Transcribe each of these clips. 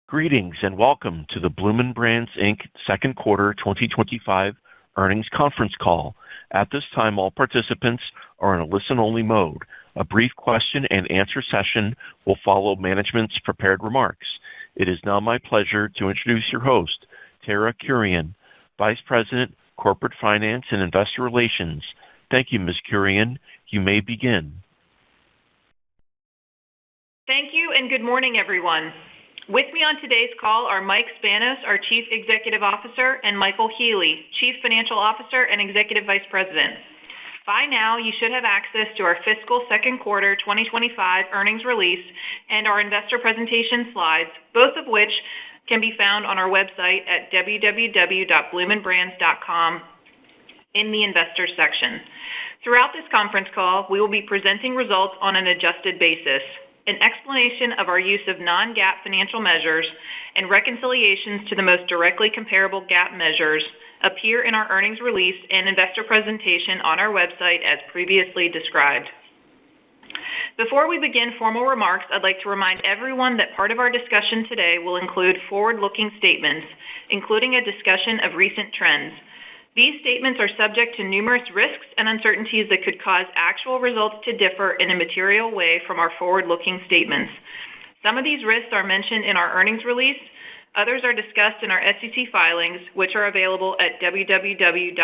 Greetings and welcome to the Bloomin Brands, Inc. Second Quarter 2025 Earnings Conference Call. At this time, all participants are in a listen-only mode. A brief question-and-answer session will follow management's prepared remarks. It is now my pleasure to introduce your host, Tara Kurian, Vice President, Corporate Finance and Investor Relations. Thank you, Ms. Kurian. You may begin. Thank you and good morning, everyone. With me on today's call are Mike Spanos, our Chief Executive Officer, and Michael Healy, Chief Financial Officer and Executive Vice President. By now, you should have access to our fiscal second quarter 2025 earnings release and our investor presentation slides, both of which can be found on our website at www.bloominbrands.com in the Investors section. Throughout this conference call, we will be presenting results on an adjusted basis. An explanation of our use of non-GAAP financial measures and reconciliations to the most directly comparable GAAP measures appear in our earnings release and investor presentation on our website as previously described. Before we begin formal remarks, I'd like to remind everyone that part of our discussion today will include forward-looking statements, including a discussion of recent trends. These statements are subject to numerous risks and uncertainties that could cause actual results to differ in a material way from our forward-looking statements. Some of these risks are mentioned in our earnings release. Others are discussed in our SEC filings, which are available at www.sec.gov.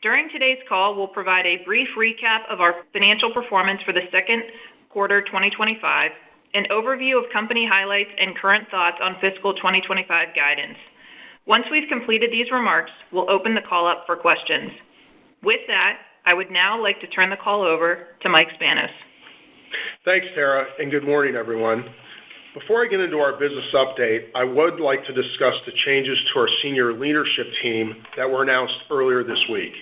During today's call, we'll provide a brief recap of our financial performance for the second quarter 2025, an overview of company highlights, and current thoughts on fiscal 2025 guidance. Once we've completed these remarks, we'll open the call up for questions. With that, I would now like to turn the call over to Mike Spanos. Thanks, Tara, and good morning, everyone. Before I get into our business update, I would like to discuss the changes to our senior leadership team that were announced earlier this week.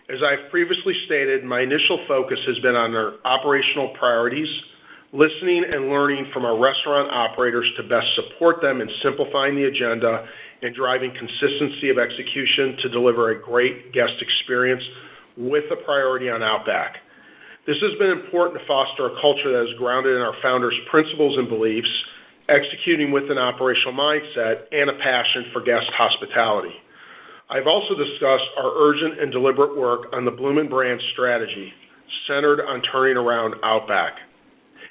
As I've previously stated, my initial focus has been on our operational priorities, listening and learning from our restaurant operators to best support them in simplifying the agenda and driving consistency of execution to deliver a great guest experience with a priority on Outback. This has been important to foster a culture that is grounded in our founders' principles and beliefs, executing with an operational mindset and a passion for guest hospitality. I've also discussed our urgent and deliberate work on the Bloomin Brands strategy, centered on turning around Outback.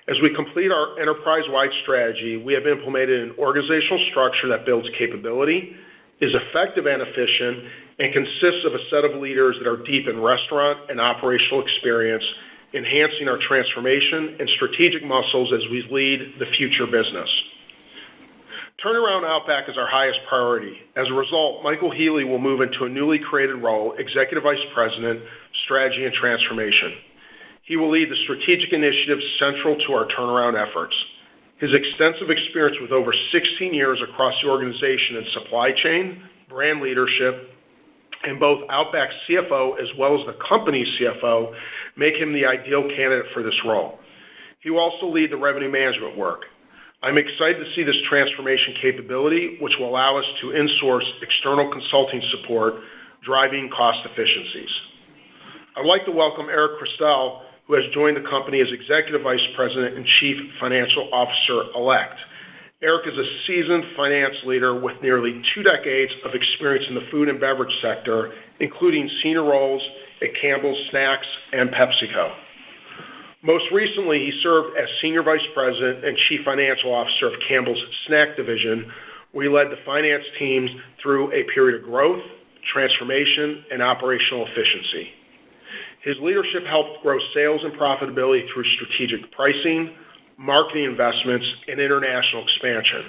As we complete our enterprise-wide strategy, we have implemented an organizational structure that builds capability, is effective and efficient, and consists of a set of leaders that are deep in restaurant and operational experience, enhancing our transformation and strategic muscles as we lead the future business. Turnaround Outback is our highest priority. As a result, Michael Healy will move into a newly created role, Executive Vice President, Strategy and Transformation. He will lead the strategic initiatives central to our turnaround efforts. His extensive experience with over 16 years across the organization in supply chain, brand leadership, and both Outback's CFO as well as the company's CFO make him the ideal candidate for this role. He will also lead the revenue management work. I'm excited to see this transformation capability, which will allow us to insource external consulting support, driving cost efficiencies. I'd like to welcome Eric Christel, who has joined the company as Executive Vice President and Chief Financial Officer-elect. Eric is a seasoned finance leader with nearly 2 decades of experience in the food and beverage sector, including senior roles at Campbell's Snacks and PepsiCo. Most recently, he served as Senior Vice President and Chief Financial Officer of Campbell's Snack Division, where he led the finance teams through a period of growth, transformation, and operational efficiency. His leadership helped grow sales and profitability through strategic pricing, marketing investments, and international expansion.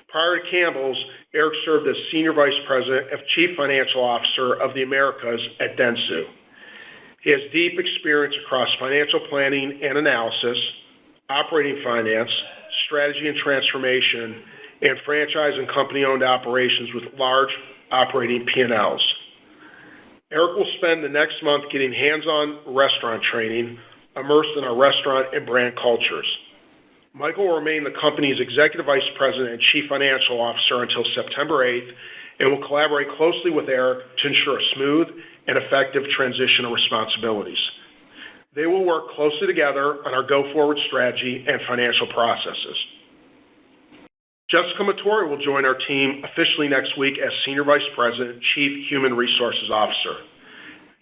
Prior to Campbell's, Eric served as Senior Vice President and Chief Financial Officer of the Americas at Dentsu. He has deep experience across financial planning and analysis, operating finance, strategy and transformation, and franchise and company-owned operations with large operating P&Ls. Eric will spend the next month getting hands-on restaurant training, immersed in our restaurant and brand cultures. Michael will remain the company's Executive Vice President and Chief Financial Officer until September 8th and will collaborate closely with Eric to ensure a smooth and effective transition of responsibilities. They will work closely together on our go-forward strategy and financial processes. Jessica Mattori will join our team officially next week as Senior Vice President, Chief Human Resources Officer.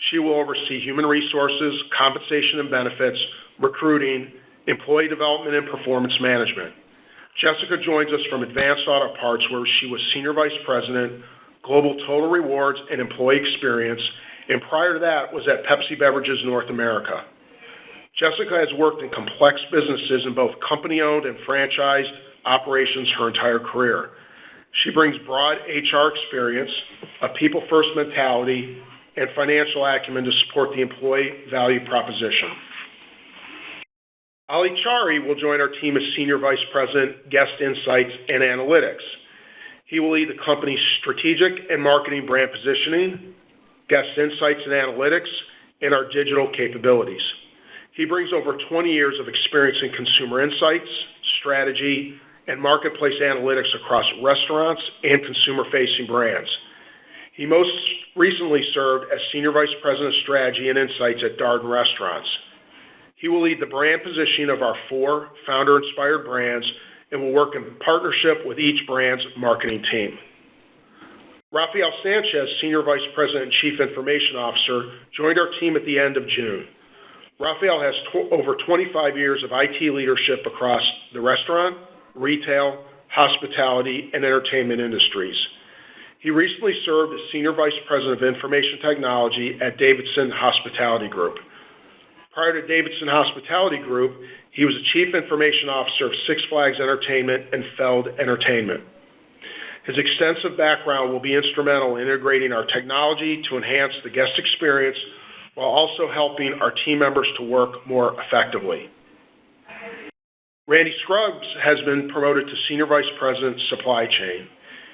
She will oversee human resources, compensation and benefits, recruiting, employee development, and performance management. Jessica joins us from Advanced Auto Parts, where she was Senior Vice President, Global Total Rewards and Employee Experience, and prior to that was at Pepsi Beverages North America. Jessica has worked in complex businesses in both company-owned and franchised operations her entire career. She brings broad HR experience, a people-first mentality, and financial acumen to support the employee value proposition. Ali Chari will join our team as Senior Vice President, Guest Insights and Analytics. He will lead the company's strategic and marketing brand positioning, guest insights and analytics, and our digital capabilities. He brings over 20 years of experience in consumer insights, strategy, and marketplace analytics across restaurants and consumer-facing brands. He most recently served as Senior Vice President of Strategy and Insights at Darden Restaurants. He will lead the brand positioning of our 4 founder-inspired brands and will work in partnership with each brand's marketing team. Rafael Sanchez, Senior Vice President and Chief Information Officer, joined our team at the end of June. Rafael has over 25 years of IT leadership across the restaurant, retail, hospitality, and entertainment industries. He recently served as Senior Vice President of Information Technology at Davidson Hospitality Group. Prior to Davidson Hospitality Group, he was the Chief Information Officer of Six Flags Entertainment and Feld Entertainment. His extensive background will be instrumental in integrating our technology to enhance the guest experience while also helping our team members to work more effectively. Randy Scruggs has been promoted to Senior Vice President, Supply Chain.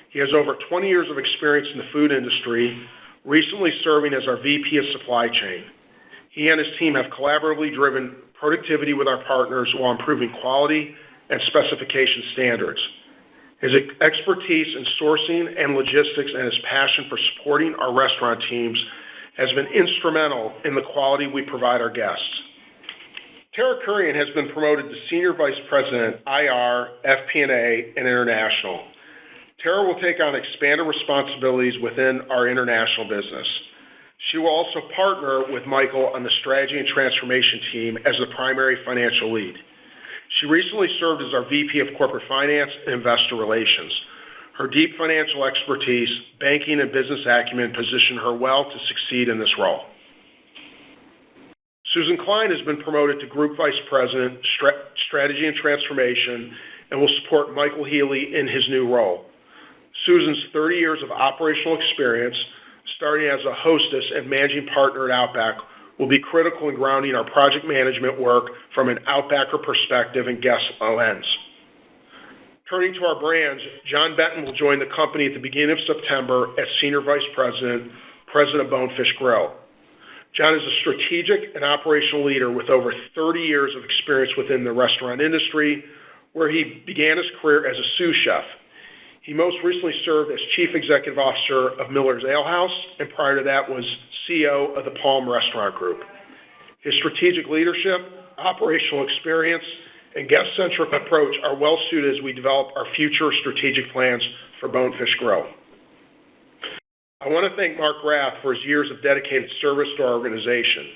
He has over 20 years of experience in the food industry, recently serving as our VP of Supply Chain. He and his team have collaboratively driven productivity with our partners while improving quality and specification standards. His expertise in sourcing and logistics and his passion for supporting our restaurant teams has been instrumental in the quality we provide our guests. Tara Kurian has been promoted to Senior Vice President, IR, FP&A, and International. Tara will take on expanded responsibilities within our international business. She will also partner with Michael on the strategy and transformation team as the primary financial lead. She recently served as our VP of Corporate Finance and Investor Relations. Her deep financial expertise, banking, and business acumen position her well to succeed in this role. Susan Klein has been promoted to Group Vice President, Strategy and Transformation, and will support Michael Healy in his new role. Susan's 30 years of operational experience, starting as a hostess and managing partner at Outback, will be critical in grounding our project management work from an Outbacker perspective and guest lens. Turning to our brands, John Benton will join the company at the beginning of September as Senior Vice President, President of Bonefish Grill. John is a strategic and operational leader with over 30 years of experience within the restaurant industry, where he began his career as a sous chef. He most recently served as Chief Executive Officer of Miller's Ale House, and prior to that was CEO of the Palm Restaurant Group. His strategic leadership, operational experience, and guest-centric approach are well suited as we develop our future strategic plans for Bonefish Grill. I want to thank Mark Rath for his years of dedicated service to our organization.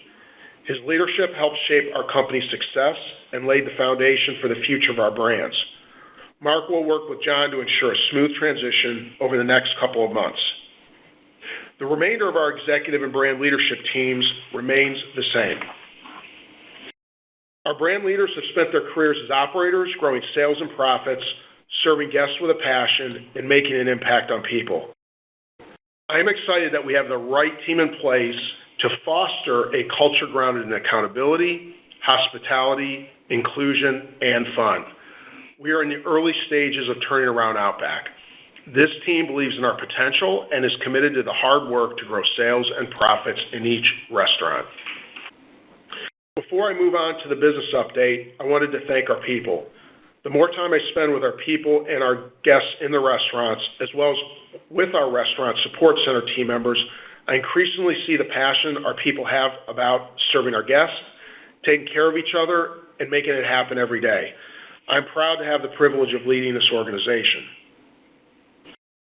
His leadership helped shape our company's success and laid the foundation for the future of our brands. Mark will work with John to ensure a smooth transition over the next couple of months. The remainder of our executive and brand leadership teams remains the same. Our brand leaders have spent their careers as operators, growing sales and profits, serving guests with a passion, and making an impact on people. I am excited that we have the right team in place to foster a culture grounded in accountability, hospitality, inclusion, and fun. We are in the early stages of turning around Outback. This team believes in our potential and is committed to the hard work to grow sales and profits in each restaurant. Before I move on to the business update, I wanted to thank our people. The more time I spend with our people and our guests in the restaurants, as well as with our restaurant support center team members, I increasingly see the passion our people have about serving our guests, taking care of each other, and making it happen every day. I'm proud to have the privilege of leading this organization.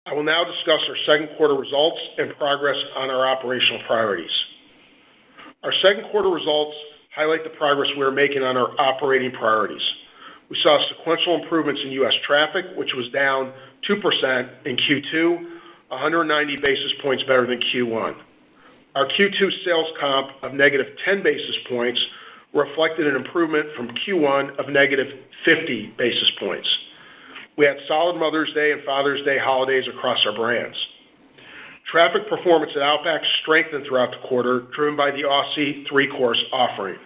I will now discuss our second quarter results and progress on our operational priorities. Our second quarter results highlight the progress we are making on our operating priorities. We saw sequential improvements in U.S. traffic, which was down 2% in Q2, 190 basis points better than Q1. Our Q2 sales comp of negative 10 basis points reflected an improvement from Q1 of negative 50 basis points. We had solid Mother's Day and Father's Day holidays across our brands. Traffic performance at Outback strengthened throughout the quarter, driven by the Aussie 3-course offering.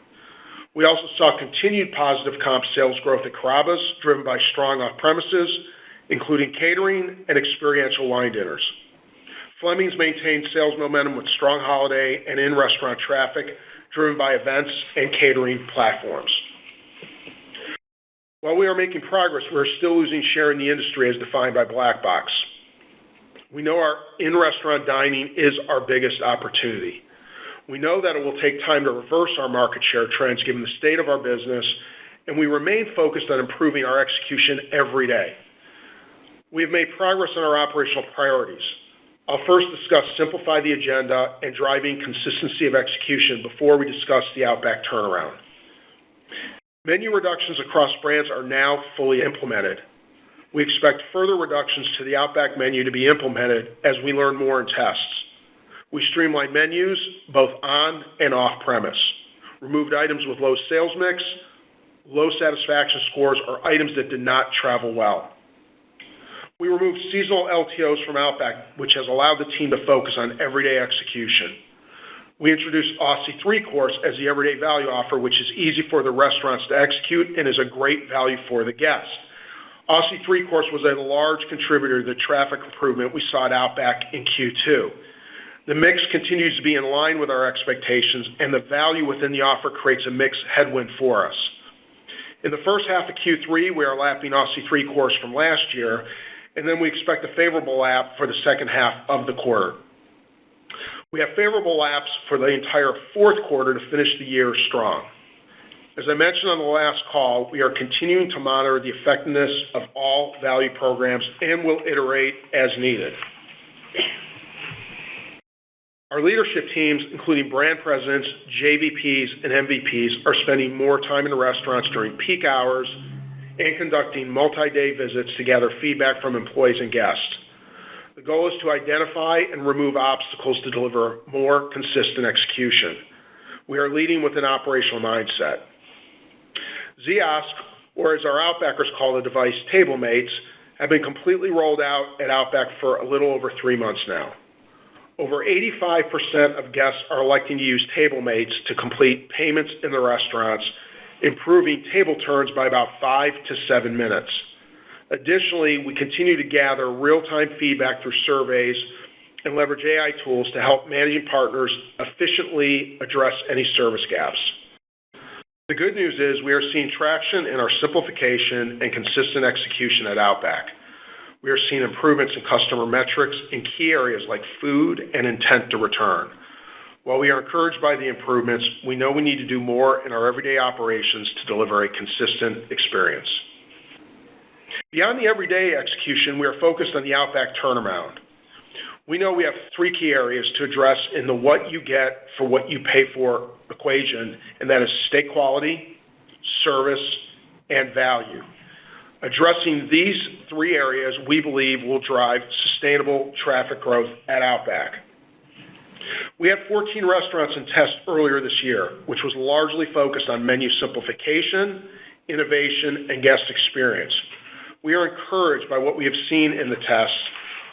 We also saw continued positive comp sales growth at Carrabba's, driven by strong off-premises, including catering and experiential wine dinners. Fleming's maintained sales momentum with strong holiday and in-restaurant traffic, driven by events and catering platforms. While we are making progress, we are still losing share in the industry as defined by Black Box. We know our in-restaurant dining is our biggest opportunity. We know that it will take time to reverse our market share trends given the state of our business, and we remain focused on improving our execution every day. We have made progress on our operational priorities. I'll first discuss simplify the agenda and driving consistency of execution before we discuss the Outback turnaround. Menu reductions across brands are now fully implemented. We expect further reductions to the Outback menu to be implemented as we learn more in tests. We streamlined menus both on and off premise, removed items with low sales mix, low satisfaction scores, or items that did not travel well. We removed seasonal LTOs from Outback, which has allowed the team to focus on everyday execution. We introduced Aussie 3-course as the everyday value offer, which is easy for the restaurants to execute and is a great value for the guest. Aussie 3-course was a large contributor to the traffic improvement we saw at Outback in Q2. The mix continues to be in line with our expectations, and the value within the offer creates a mix headwind for us. In the first half of Q3, we are lapping Aussie 3-course from last year, and then we expect a favorable lap for the second half of the quarter. We have favorable laps for the entire fourth quarter to finish the year strong. As I mentioned on the last call, we are continuing to monitor the effectiveness of all value programs and will iterate as needed. Our leadership teams, including brand presidents, JVPs, and MVPs, are spending more time in the restaurants during peak hours and conducting multi-day visits to gather feedback from employees and guests. The goal is to identify and remove obstacles to deliver more consistent execution. We are leading with an operational mindset. Ziosk, or as our Outbackers call the device, Table Mates, have been completely rolled out at Outback for a little over 3 months now. Over 85% of guests are electing to use Table Mates to complete payments in the restaurants, improving table turns by about 5 to 7 minutes. Additionally, we continue to gather real-time feedback through surveys and leverage AI tools to help managing partners efficiently address any service gaps. The good news is we are seeing traction in our simplification and consistent execution at Outback. We are seeing improvements in customer metrics in key areas like food and intent to return. While we are encouraged by the improvements, we know we need to do more in our everyday operations to deliver a consistent experience. Beyond the everyday execution, we are focused on the Outback turnaround. We know we have 3 key areas to address in the what you get for what you pay for equation, and that is steak quality, service, and value. Addressing these 3 areas, we believe, will drive sustainable traffic growth at Outback. We had 14 restaurants in test earlier this year, which was largely focused on menu simplification, innovation, and guest experience. We are encouraged by what we have seen in the tests,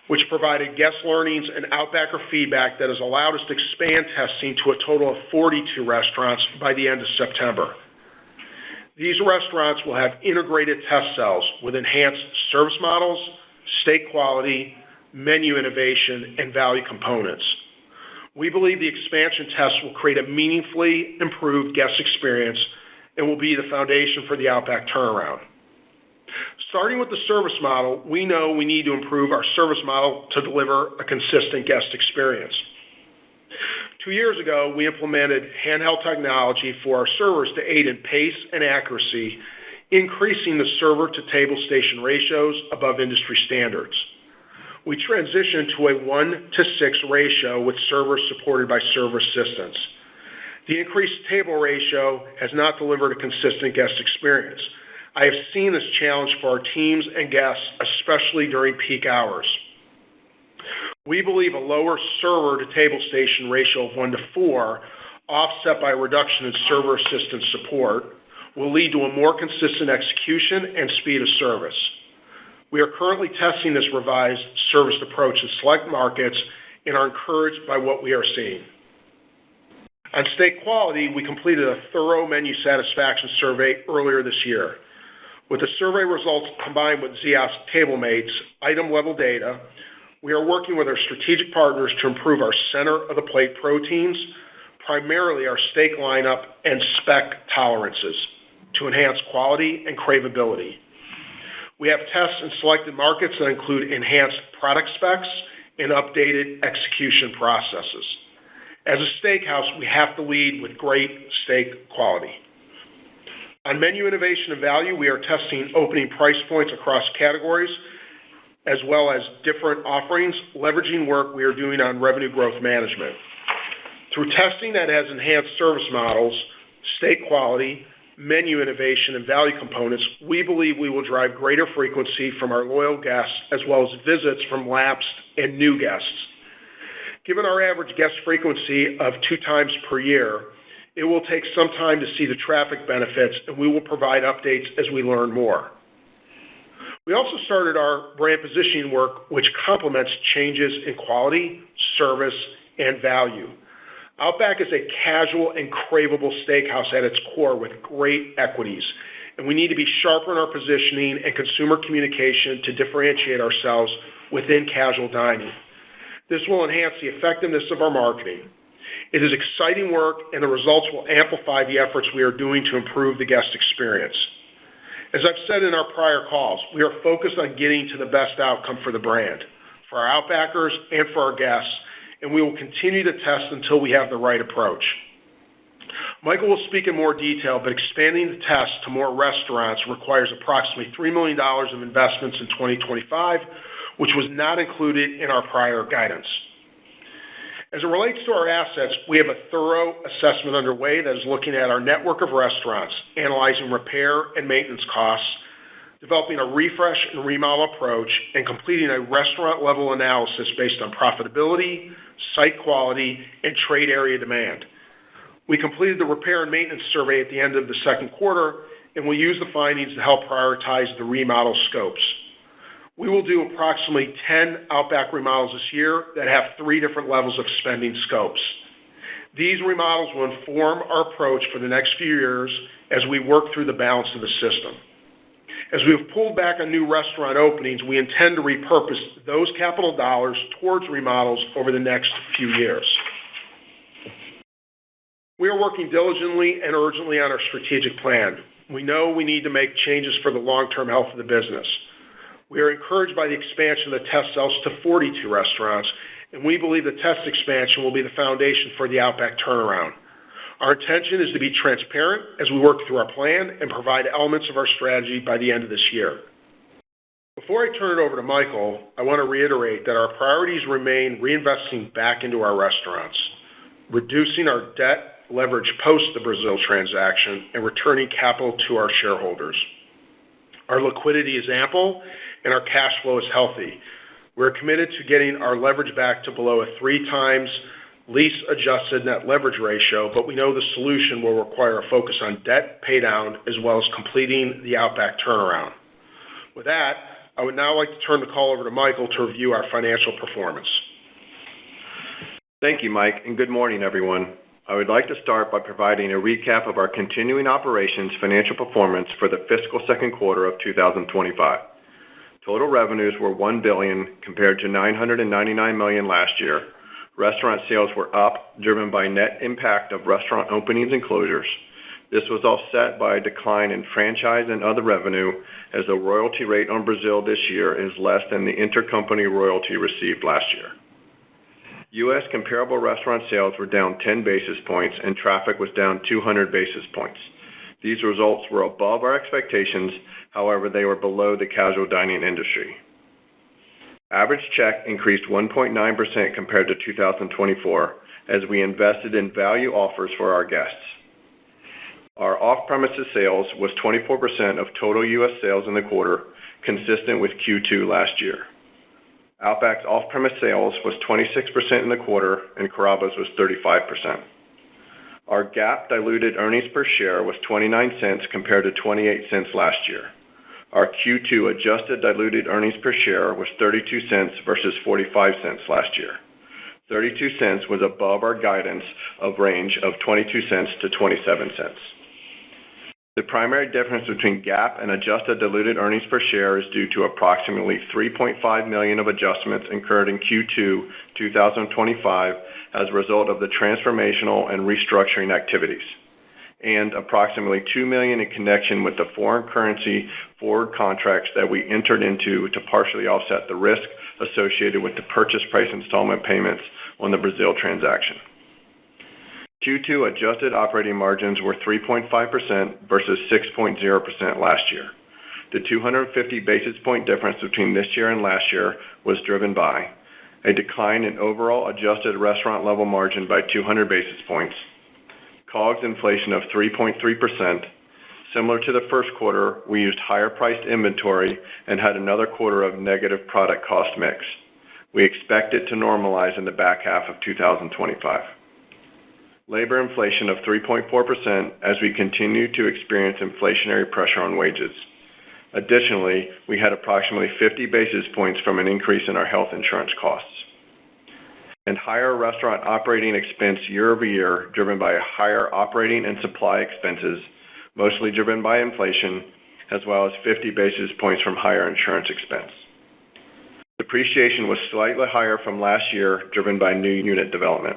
which provided guest learnings and Outbacker feedback that has allowed us to expand testing to a total of 42 restaurants by the end of September. These restaurants will have integrated test cells with enhanced service models, steak quality, menu innovation, and value components. We believe the expansion tests will create a meaningfully improved guest experience and will be the foundation for the Outback turnaround. Starting with the service model, we know we need to improve our service model to deliver a consistent guest experience. 2 years ago, we implemented handheld technology for our servers to aid in pace and accuracy increasing the server-to-table station ratios above industry standards. We transitioned to a 1-to-6 ratio with servers supported by server assistants. The increased table ratio has not delivered a consistent guest experience. I have seen this challenge for our teams and guests, especially during peak hours. We believe a lower server-to-table station ratio of 1-to-4, offset by a reduction in server assistant support, will lead to a more consistent execution and speed of service. We are currently testing this revised service approach in select markets and are encouraged by what we are seeing. On steak quality, we completed a thorough menu satisfaction survey earlier this year. With the survey results combined with Ziosk TableMate's item-level data, we are working with our strategic partners to improve our center-of-the-plate proteins, primarily our steak lineup and spec tolerances, to enhance quality and craveability. We have tests in selected markets that include enhanced product specs and updated execution processes. As a steakhouse, we have to lead with great steak quality. On menu innovation and value, we are testing opening price points across categories, as well as different offerings, leveraging work we are doing on revenue growth management. Through testing that has enhanced service models, steak quality, menu innovation, and value components, we believe we will drive greater frequency from our loyal guests, as well as visits from lapsed and new guests. Given our average guest frequency of 2 times per year, it will take some time to see the traffic benefits, and we will provide updates as we learn more. We also started our brand positioning work, which complements changes in quality, service, and value. Outback is a casual and craveable steakhouse at its core with great equities, and we need to be sharper in our positioning and consumer communication to differentiate ourselves within casual dining. This will enhance the effectiveness of our marketing. It is exciting work, and the results will amplify the efforts we are doing to improve the guest experience. As I've said in our prior calls, we are focused on getting to the best outcome for the brand, for our Outbackers, and for our guests, and we will continue to test until we have the right approach. Michael will speak in more detail, but expanding the test to more restaurants requires approximately $3 million of investments in 2025, which was not included in our prior guidance. As it relates to our assets, we have a thorough assessment underway that is looking at our network of restaurants, analyzing repair and maintenance costs, developing a refresh and remodel approach, and completing a restaurant-level analysis based on profitability, site quality, and trade area demand. We completed the repair and maintenance survey at the end of the second quarter, and we'll use the findings to help prioritize the remodel scopes. We will do approximately 10 Outback remodels this year that have 3 different levels of spending scopes. These remodels will inform our approach for the next few years as we work through the balance of the system. As we have pulled back on new restaurant openings, we intend to repurpose those capital dollars towards remodels over the next few years. We are working diligently and urgently on our strategic plan. We know we need to make changes for the long-term health of the business. We are encouraged by the expansion of the test cells to 42 restaurants, and we believe the test expansion will be the foundation for the Outback turnaround. Our intention is to be transparent as we work through our plan and provide elements of our strategy by the end of this year. Before I turn it over to Michael, I want to reiterate that our priorities remain reinvesting back into our restaurants, reducing our debt leverage post the Brazil transaction, and returning capital to our shareholders. Our liquidity is ample, and our cash flow is healthy. We're committed to getting our leverage back to below a 3 times lease-adjusted net leverage ratio, but we know the solution will require a focus on debt paydown as well as completing the Outback turnaround. With that, I would now like to turn the call over to Michael to review our financial performance. Thank you, Mike, and good morning, everyone. I would like to start by providing a recap of our continuing operations financial performance for the fiscal second quarter of 2025. Total revenues were $1 billion compared to $999 million last year. Restaurant sales were up, driven by net impact of restaurant openings and closures. This was offset by a decline in franchise and other revenue, as the royalty rate on Brazil this year is less than the intercompany royalty received last year. U.S. comparable restaurant sales were down 10 basis points, and traffic was down 200 basis points. These results were above our expectations, however, they were below the casual dining industry. Average check increased 1.9% compared to 2024 as we invested in value offers for our guests. Our off-premises sales was 24% of total U.S. sales in the quarter, consistent with Q2 last year. Outback's off-premise sales was 26% in the quarter, and Carrabba's was 35%. Our GAAP diluted earnings per share was 29 cents compared to 28 cents last year. Our Q2 adjusted diluted earnings per share was 32 cents versus 45 cents last year. 32 cents was above our guidance of range of 22 cents to 27 cents. The primary difference between GAAP and adjusted diluted earnings per share is due to approximately $3.5 million of adjustments incurred in Q2 2025 as a result of the transformational and restructuring activities, and approximately $2 million in connection with the foreign currency forward contracts that we entered into to partially offset the risk associated with the purchase price installment payments on the Brazil transaction. Q2 adjusted operating margins were 3.5% versus 6.0% last year. The 250 basis point difference between this year and last year was driven by a decline in overall adjusted restaurant level margin by 200 basis points, COGS inflation of 3.3%. Similar to the first quarter, we used higher priced inventory and had another quarter of negative product cost mix. We expect it to normalize in the back half of 2025. Labor inflation of 3.4% as we continue to experience inflationary pressure on wages. Additionally, we had approximately 50 basis points from an increase in our health insurance costs. And higher restaurant operating expense year over year, driven by higher operating and supply expenses, mostly driven by inflation, as well as 50 basis points from higher insurance expense. Depreciation was slightly higher from last year, driven by new unit development.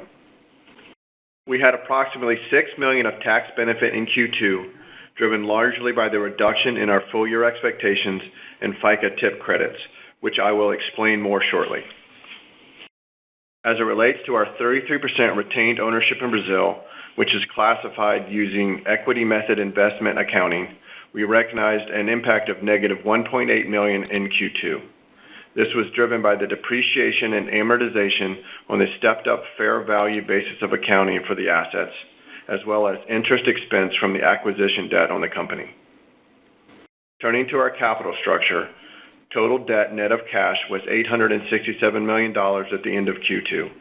We had approximately $6 million of tax benefit in Q2, driven largely by the reduction in our full year expectations and FICA tip credits, which I will explain more shortly. As it relates to our 33% retained ownership in Brazil, which is classified using equity method investment accounting, we recognized an impact of negative $1.8 million in Q2. This was driven by the depreciation and amortization on the stepped-up fair value basis of accounting for the assets, as well as interest expense from the acquisition debt on the company. Turning to our capital structure, total debt net of cash was $867 million at the end of Q2.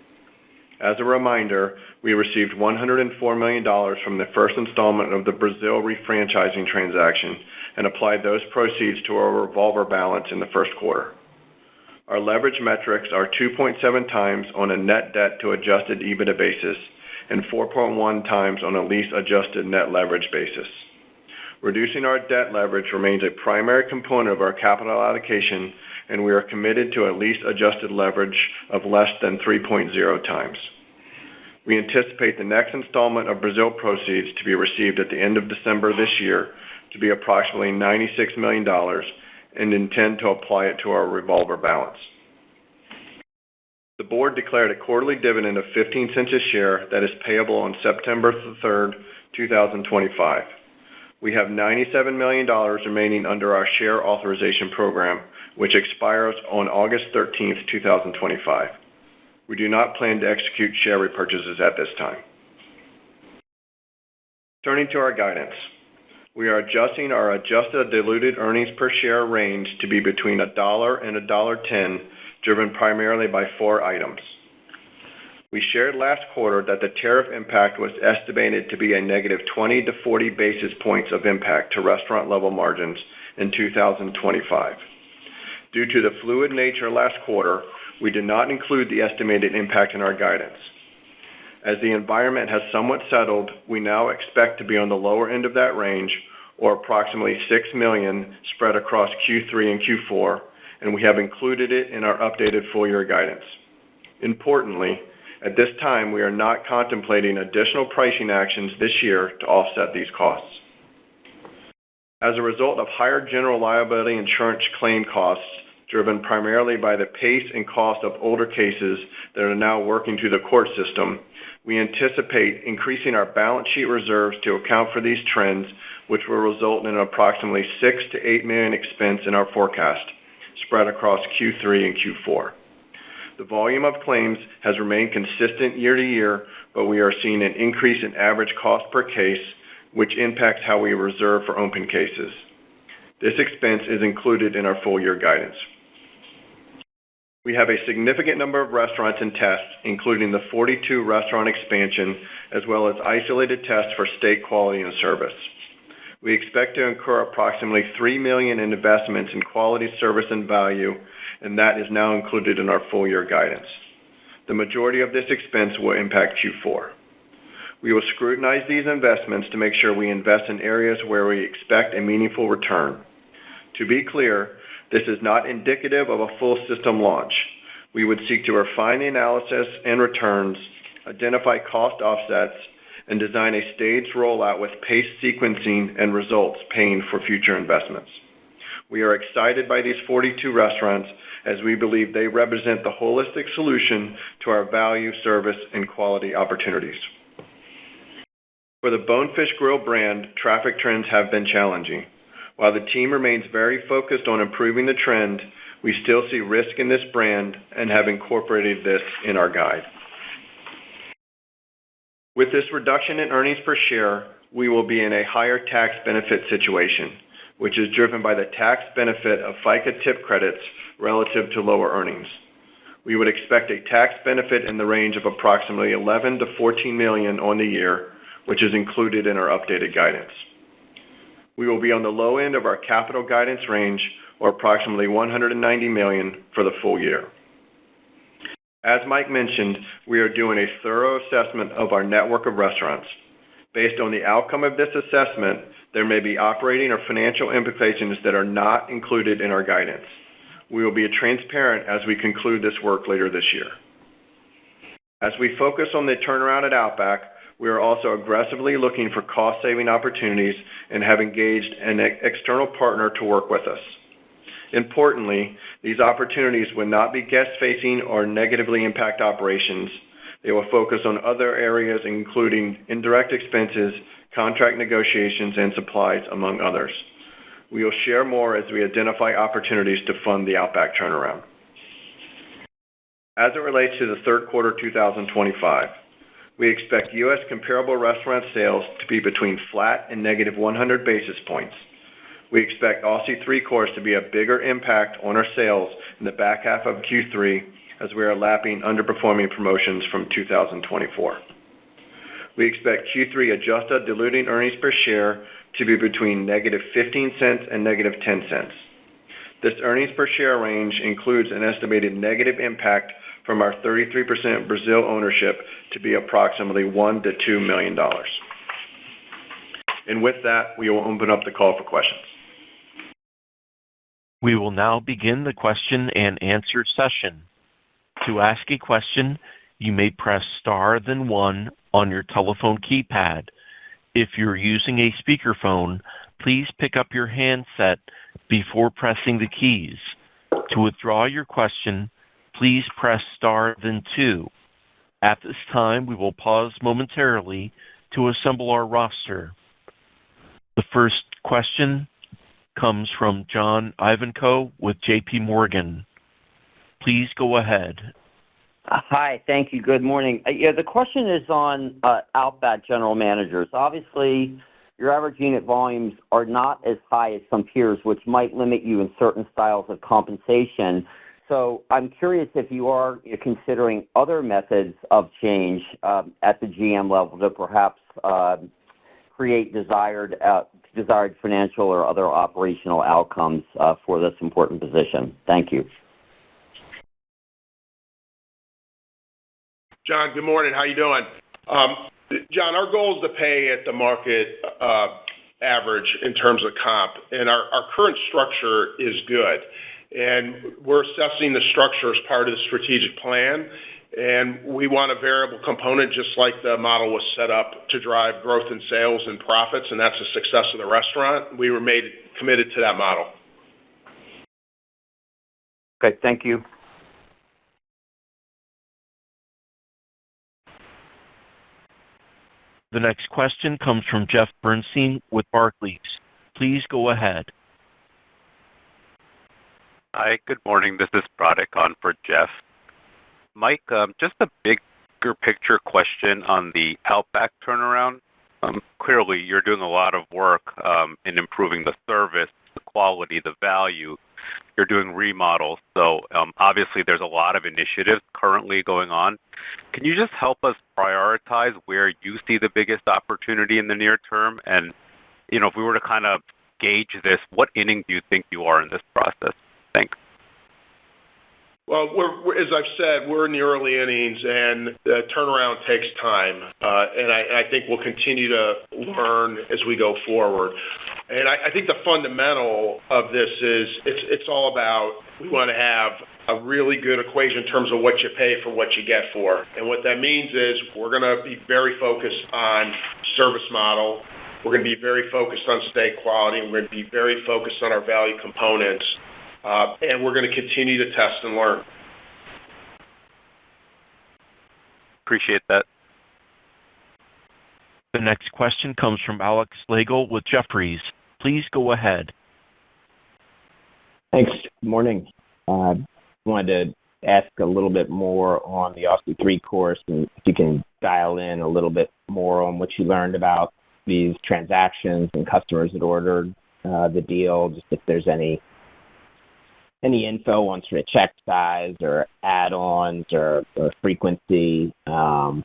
As a reminder, we received $104 million from the first installment of the Brazil refranchising transaction and applied those proceeds to our revolver balance in the first quarter. Our leverage metrics are 2.7 times on a net debt to adjusted EBITDA basis and 4.1 times on a lease adjusted net leverage basis. Reducing our debt leverage remains a primary component of our capital allocation, and we are committed to a lease adjusted leverage of less than 3.0 times. We anticipate the next installment of Brazil proceeds to be received at the end of December this year to be approximately $96 million, and intend to apply it to our revolver balance. The board declared a quarterly dividend of 15 cents a share that is payable on September 3rd, 2025. We have $97 million remaining under our share authorization program, which expires on August 13th, 2025. We do not plan to execute share repurchases at this time. Turning to our guidance. We are adjusting our adjusted diluted earnings per share range to be between $1 and $1.10, driven primarily by 4 items. We shared last quarter that the tariff impact was estimated to be a negative 20 to 40 basis points of impact to restaurant level margins in 2025. Due to the fluid nature last quarter, we did not include the estimated impact in our guidance. As the environment has somewhat settled, we now expect to be on the lower end of that range, or approximately $6 million spread across Q3 and Q4, and we have included it in our updated full year guidance. Importantly, at this time, we are not contemplating additional pricing actions this year to offset these costs. As a result of higher general liability insurance claim costs driven primarily by the pace and cost of older cases that are now working through the court system, we anticipate increasing our balance sheet reserves to account for these trends, which will result in approximately $6 to $8 million expense in our forecast, spread across Q3 and Q4. The volume of claims has remained consistent year to year, but we are seeing an increase in average cost per case, which impacts how we reserve for open cases. This expense is included in our full-year guidance. We have a significant number of restaurants in tests, including the 42 restaurant expansion, as well as isolated tests for steak quality and service. We expect to incur approximately $3 million in investments in quality, service, and value, and that is now included in our full-year guidance. The majority of this expense will impact Q4. We will scrutinize these investments to make sure we invest in areas where we expect a meaningful return. To be clear, this is not indicative of a full system launch. We would seek to refine the analysis and returns, identify cost offsets, and design a staged rollout with pace sequencing and results paying for future investments. We are excited by these 42 restaurants as we believe they represent the holistic solution to our value, service, and quality opportunities. For the Bonefish Grill brand, traffic trends have been challenging. While the team remains very focused on improving the trend, we still see risk in this brand and have incorporated this in our guide. With this reduction in earnings per share, we will be in a higher tax benefit situation, which is driven by the tax benefit of FICA tip credits relative to lower earnings. We would expect a tax benefit in the range of approximately $11 to $14 million on the year, which is included in our updated guidance. We will be on the low end of our capital guidance range, or approximately $190 million for the full year. As Mike mentioned, we are doing a thorough assessment of our network of restaurants. Based on the outcome of this assessment, there may be operating or financial implications that are not included in our guidance. We will be transparent as we conclude this work later this year. As we focus on the turnaround at Outback, we are also aggressively looking for cost-saving opportunities and have engaged an external partner to work with us. Importantly, these opportunities will not be guest-facing or negatively impact operations. They will focus on other areas, including indirect expenses, contract negotiations, and supplies, among others. We will share more as we identify opportunities to fund the Outback turnaround. As it relates to the third quarter 2025, we expect U.S. comparable restaurant sales to be between flat and negative 100 basis points. We expect Aussie 3-Course to be a bigger impact on our sales in the back half of Q3 as we are lapping underperforming promotions from 2024. We expect Q3 adjusted diluted earnings per share to be between negative 15 cents and negative 10 cents. This earnings per share range includes an estimated negative impact from our 33% Brazil ownership to be approximately $1 to $2 million. And with that, we will open up the call for questions. We will now begin the question and answer session. To ask a question, you may press star then one on your telephone keypad. If you're using a speakerphone, please pick up your handset before pressing the keys. To withdraw your question, please press star then two. At this time, we will pause momentarily to assemble our roster. The first question comes from John Ivankoe with JP Morgan. Please go ahead. Hi, thank you. Good morning. The question is on Outback general managers. Obviously, your average unit volumes are not as high as some peers, which might limit you in certain styles of compensation. So I'm curious if you are considering other methods of change at the GM level to perhaps create desired financial or other operational outcomes for this important position. Thank you. John, good morning. How you doing? John, our goal is to pay at the market average in terms of comp, and our current structure is good. And we're assessing the structure as part of the strategic plan, and we want a variable component just like the model was set up to drive growth in sales and profits, and that's the success of the restaurant. We were committed to that model. Okay, thank you. The next question comes from Jeff Bernstein with Barclays. Please go ahead. Hi, good morning. This is Pratik on for Jeff. Mike, just a bigger picture question on the Outback turnaround. Clearly, you're doing a lot of work in improving the service, the quality, the value. You're doing remodels, so obviously there's a lot of initiatives currently going on. Can you just help us prioritize where you see the biggest opportunity in the near term? And, if we were to kind of gauge this, what inning do you think you are in this process? Thanks. Well, as I've said, we're in the early innings, and the turnaround takes time. And I think we'll continue to learn as we go forward. And I think the fundamental of this is it's all about we want to have a really good equation in terms of what you pay for what you get for. And what that means is we're going to be very focused on service model. We're going to be very focused on steak quality. And we're going to be very focused on our value components. And we're going to continue to test and learn. Appreciate that. The next question comes from Alex Slagle with Jefferies. Please go ahead. Thanks. Good morning. I wanted to ask a little bit more on the Aussie 3-course, and if you can dial in a little bit more on what you learned about these transactions and customers that ordered the deal, just if there's any info on sort of check size or add-ons or frequency, and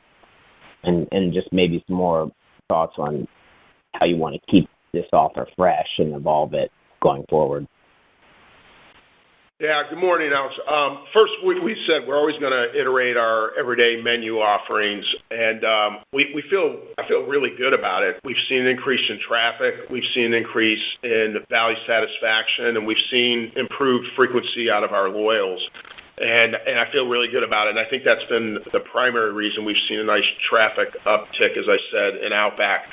just maybe some more thoughts on how you want to keep this offer fresh and evolve it going forward. Yeah, good morning, Alex. First, we said we're always going to iterate our everyday menu offerings, and I feel really good about it. We've seen an increase in traffic, we've seen an increase in value satisfaction, and we've seen improved frequency out of our loyals. And I feel really good about it. And I think that's been the primary reason we've seen a nice traffic uptick, as I said, in Outback.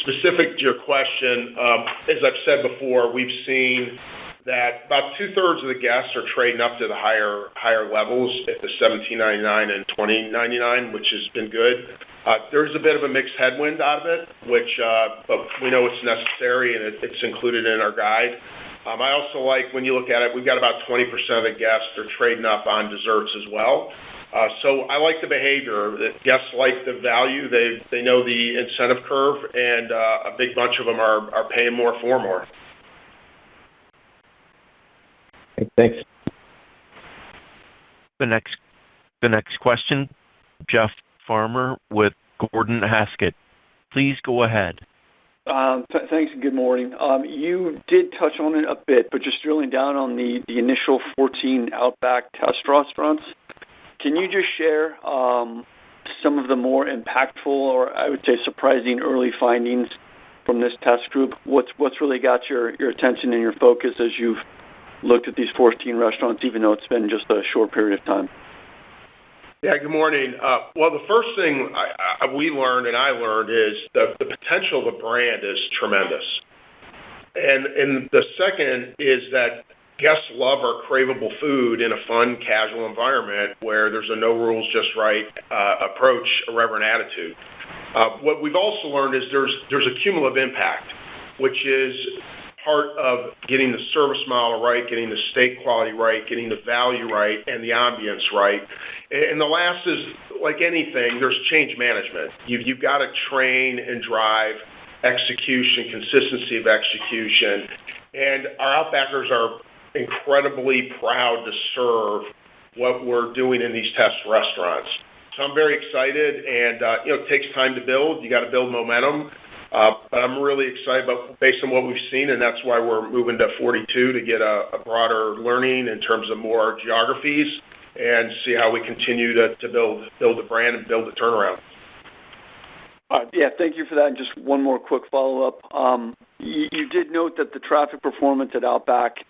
Specific to your question, as I've said before, we've seen that about 2/3 of the guests are trading up to the higher levels at the $17.99 and $20.99, which has been good. There's a bit of a mixed headwind out of it, but we know it's necessary and it's included in our guide. I also like when you look at it, we've got about 20% of the guests are trading up on desserts as well. So I like the behavior. The guests like the value. They know the incentive curve, and a big bunch of them are paying more for more. Thanks. The next question, Jeff Farmer with Gordon Haskett. Please go ahead. Thanks and good morning. You did touch on it a bit, but just drilling down on the initial 14 Outback test restaurants, can you just share some of the more impactful, or I would say surprising early findings from this test group? What's really got your attention and your focus as you've looked at these 14 restaurants, even though it's been just a short period of time? Yeah, good morning. Well, the first thing we learned and I learned is the potential of the brand is tremendous. And the second is that guests love our craveable food in a fun, casual environment where there's a no rules, just right approach, irreverent attitude. What we've also learned is there's a cumulative impact, which is part of getting the service model right, getting the steak quality right, getting the value right, and the ambience right. And the last is, like anything, there's change management. You've got to train and drive execution, consistency of execution. And our Outbackers are incredibly proud to serve what we're doing in these test restaurants. So I'm very excited, and it takes time to build. You got to build momentum. But I'm really excited based on what we've seen, and that's why we're moving to 42 to get a broader learning in terms of more geographies and see how we continue to build the brand and build the turnaround. Yeah, thank you for that. And just one more quick follow-up. You did note that the traffic performance at Outback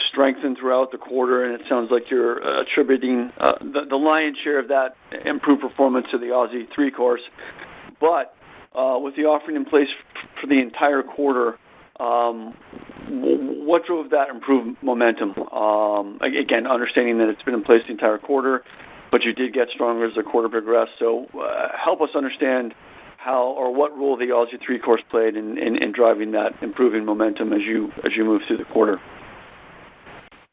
strengthened throughout the quarter, and it sounds like you're attributing the lion's share of that improved performance to the Aussie 3-course. But with the offering in place for the entire quarter, what drove that improved momentum? Again, understanding that it's been in place the entire quarter, but you did get stronger as the quarter progressed. So help us understand how or what role the Aussie 3-Course played in driving that improving momentum as you move through the quarter.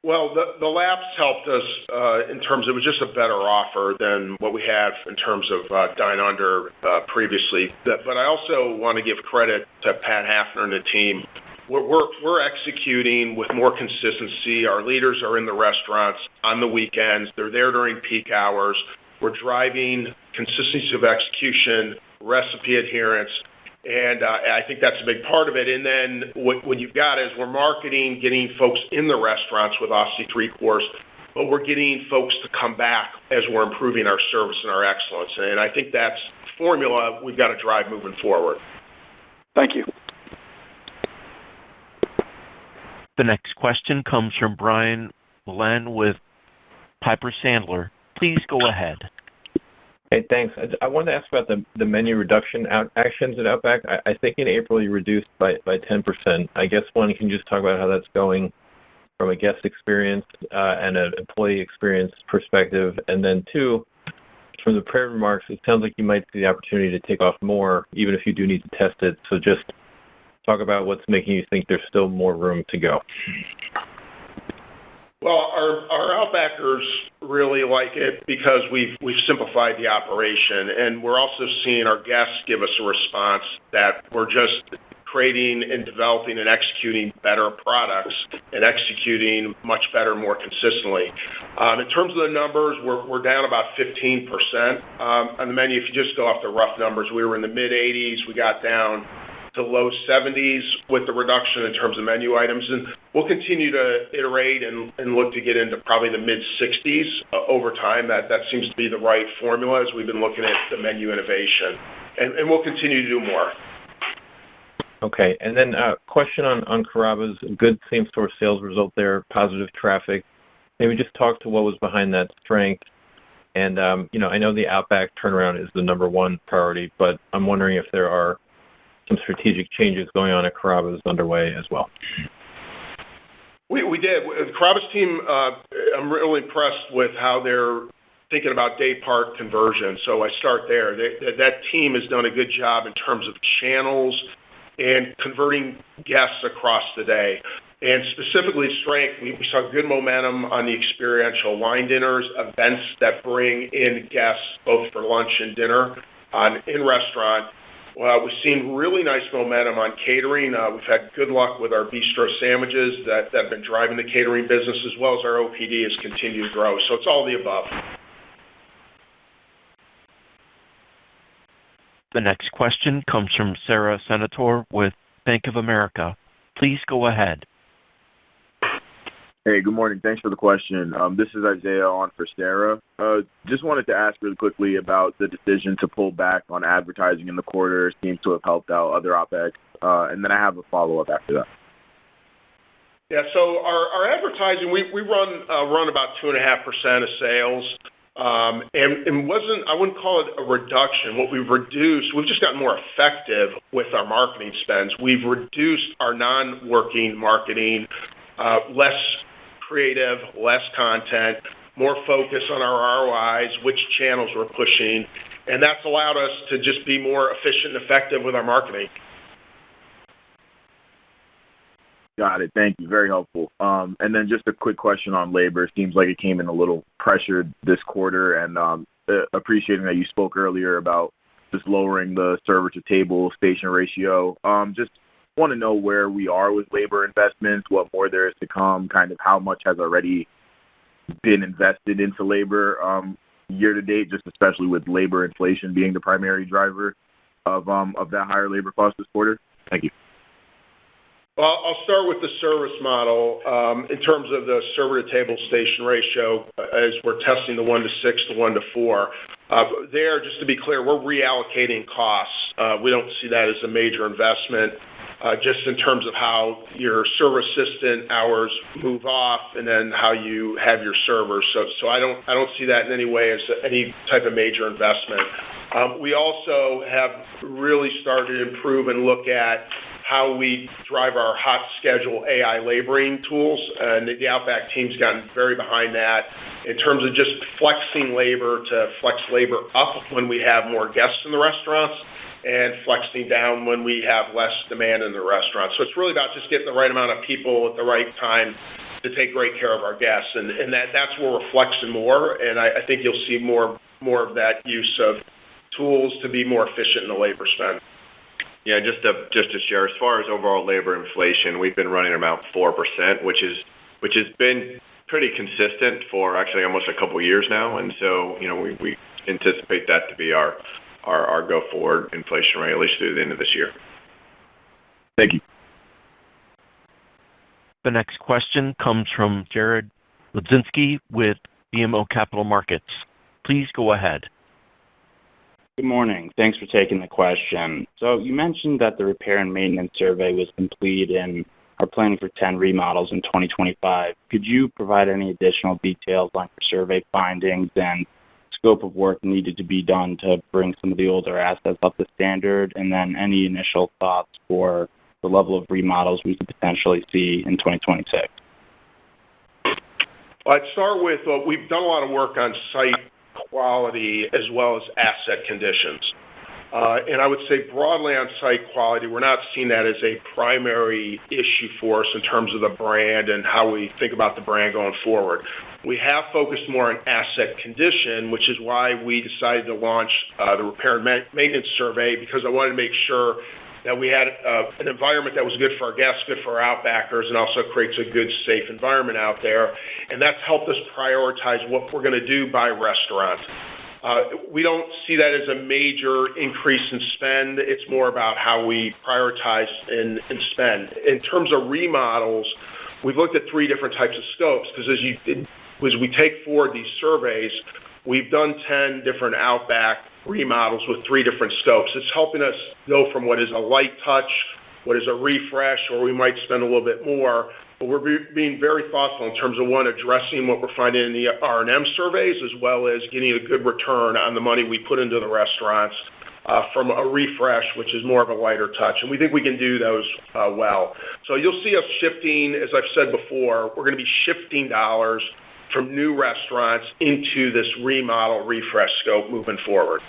Well, the laps helped us in terms of it was just a better offer than what we had in terms of Dine Under previously. But I also want to give credit to Pat Hafner and the team. We're executing with more consistency. Our leaders are in the restaurants on the weekends. They're there during peak hours. We're driving consistency of execution, recipe adherence, and I think that's a big part of it. And then what you've got is we're marketing, getting folks in the restaurants with Aussie 3-Course, but we're getting folks to come back as we're improving our service and our excellence. And I think that's the formula we've got to drive moving forward. Thank you. The next question comes from Brian Mullan with Piper Sandler. Please go ahead. Hey, thanks. I wanted to ask about the menu reduction actions at Outback. I think in April you reduced by 10%. I guess, one, can you just talk about how that's going from a guest experience and an employee experience perspective? And then two, from the prepared remarks, it sounds like you might see the opportunity to take off more, even if you do need to test it. So just talk about what's making you think there's still more room to go. Well, our Outbackers really like it because we've simplified the operation, and we're also seeing our guests give us a response that we're just creating and developing and executing better products and executing much better, more consistently. In terms of the numbers, we're down about 15% on the menu. If you just go off the rough numbers, we were in the mid-80s. We got down to low 70s with the reduction in terms of menu items. And we'll continue to iterate and look to get into probably the mid-60s over time. That seems to be the right formula as we've been looking at the menu innovation. And we'll continue to do more. Okay. And then a question on Carrabba's good same-store sales result there, positive traffic. Maybe just talk to what was behind that strength. And, I know the Outback turnaround is the number one priority, but I'm wondering if there are some strategic changes going on at Carrabba's underway as well. We did. The Carrabba's team, I'm really impressed with how they're thinking about day part conversion. So I start there. That team has done a good job in terms of channels and converting guests across the day. And specifically strength, we saw good momentum on the experiential wine dinners, events that bring in guests both for lunch and dinner in restaurant. We've seen really nice momentum on catering. We've had good luck with our bistro sandwiches that have been driving the catering business, as well as our OPD has continued to grow. So it's all the above. The next question comes from Sara Senatore with Bank of America. Please go ahead. Hey, good morning. Thanks for the question. This is Isaiah on for Sarah. Just wanted to ask really quickly about the decision to pull back on advertising in the quarter. Seems to have helped out other OpEx. And then I have a follow-up after that. Yeah, so our advertising, we run about 2.5% of sales. And I wouldn't call it a reduction. What we've reduced, we've just gotten more effective with our marketing spends. We've reduced our non-working marketing, less creative, less content, more focus on our ROIs, which channels we're pushing, and that's allowed us to just be more efficient and effective with our marketing. Got it. Thank you. Very helpful. And then just a quick question on labor. Seems like it came in a little pressured this quarter, and appreciating that you spoke earlier about just lowering the server to table station ratio. Just want to know where we are with labor investments, what more there is to come, kind of how much has already been invested into labor year to date, just especially with labor inflation being the primary driver of that higher labor cost this quarter. Thank you. Well, I'll start with the service model. In terms of the server-to-table station ratio, as we're testing the 1-6 to 1-4, there, just to be clear, we're reallocating costs. We don't see that as a major investment, just in terms of how your server assistant hours move off and then how you have your servers. So I don't see that in any way as any type of major investment. We also have really started to improve and look at how we drive our hot schedule AI laboring tools, and the Outback team's gotten very behind that in terms of just flexing labor to flex labor up when we have more guests in the restaurants and flexing down when we have less demand in the restaurant. So it's really about just getting the right amount of people at the right time to take great care of our guests, and that's where we're flexing more, and I think you'll see more of that use of tools to be more efficient in the labor spend. Yeah, just to share, as far as overall labor inflation, we've been running around 4%, which has been pretty consistent for actually almost a couple of years now, and so we anticipate that to be our go forward inflation rate at least through the end of this year. Thank you. The next question comes from Jared Hludzinski with BMO Capital Markets. Please go ahead. Good morning. Thanks for taking the question. So you mentioned that the repair and maintenance survey was complete and are planning for 10 remodels in 2025. Could you provide any additional details on your survey findings and scope of work needed to be done to bring some of the older assets up to standard, and then any initial thoughts for the level of remodels we could potentially see in 2026? Well, I'd start with we've done a lot of work on site quality as well as asset conditions. And I would say broadly on site quality, we're not seeing that as a primary issue for us in terms of the brand and how we think about the brand going forward. We have focused more on asset condition, which is why we decided to launch the repair and maintenance survey, because I wanted to make sure that we had an environment that was good for our guests, good for our Outbackers, and also creates a good, safe environment out there. And that's helped us prioritize what we're going to do by restaurant. We don't see that as a major increase in spend. It's more about how we prioritize and spend. In terms of remodels, we've looked at 3 different types of scopes, because as we take forward these surveys, we've done 10 different Outback remodels with 3 different scopes. It's helping us go from what is a light touch, what is a refresh, or we might spend a little bit more. But we're being very thoughtful in terms of, one, addressing what we're finding in the R&M surveys, as well as getting a good return on the money we put into the restaurants from a refresh, which is more of a lighter touch. And we think we can do those well. So you'll see us shifting, as I've said before, we're going to be shifting dollars from new restaurants into this remodel refresh scope moving forward.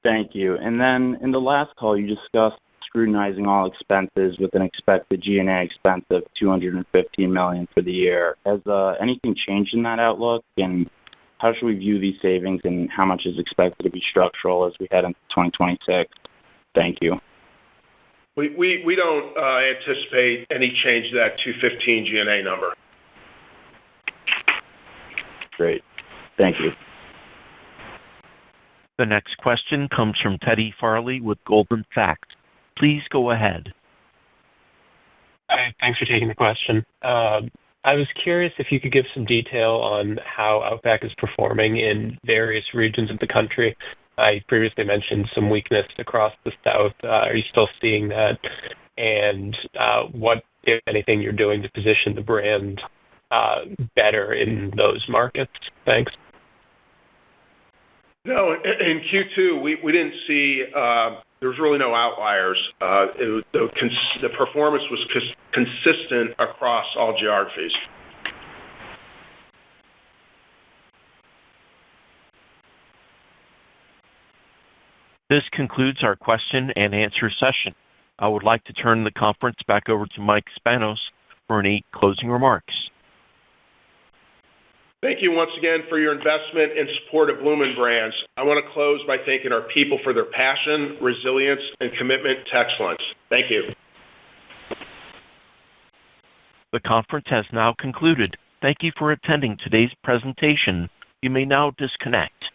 Thank you. And then in the last call, you discussed scrutinizing all expenses with an expected G&A expense of $215 million for the year. Has anything changed in that outlook? And how should we view these savings, and how much is expected to be structural as we head into 2026? Thank you. We don't anticipate any change to that 215 G&A number. Great. Thank you. The next question comes from Teddy Farley with Goldman Sachs. Please go ahead. Hi, thanks for taking the question. I was curious if you could give some detail on how Outback is performing in various regions of the country. I previously mentioned some weakness across the South. Are you still seeing that? And what, if anything, you're doing to position the brand better in those markets? Thanks. No, in Q2, we didn't see there was really no outliers. The performance was consistent across all geographies. This concludes our question and answer session. I would like to turn the conference back over to Mike Spanos for any closing remarks. Thank you once again for your investment and support of Bloomin Brands. I want to close by thanking our people for their passion, resilience, and commitment to excellence. Thank you. The conference has now concluded. Thank you for attending today's presentation. You may now disconnect.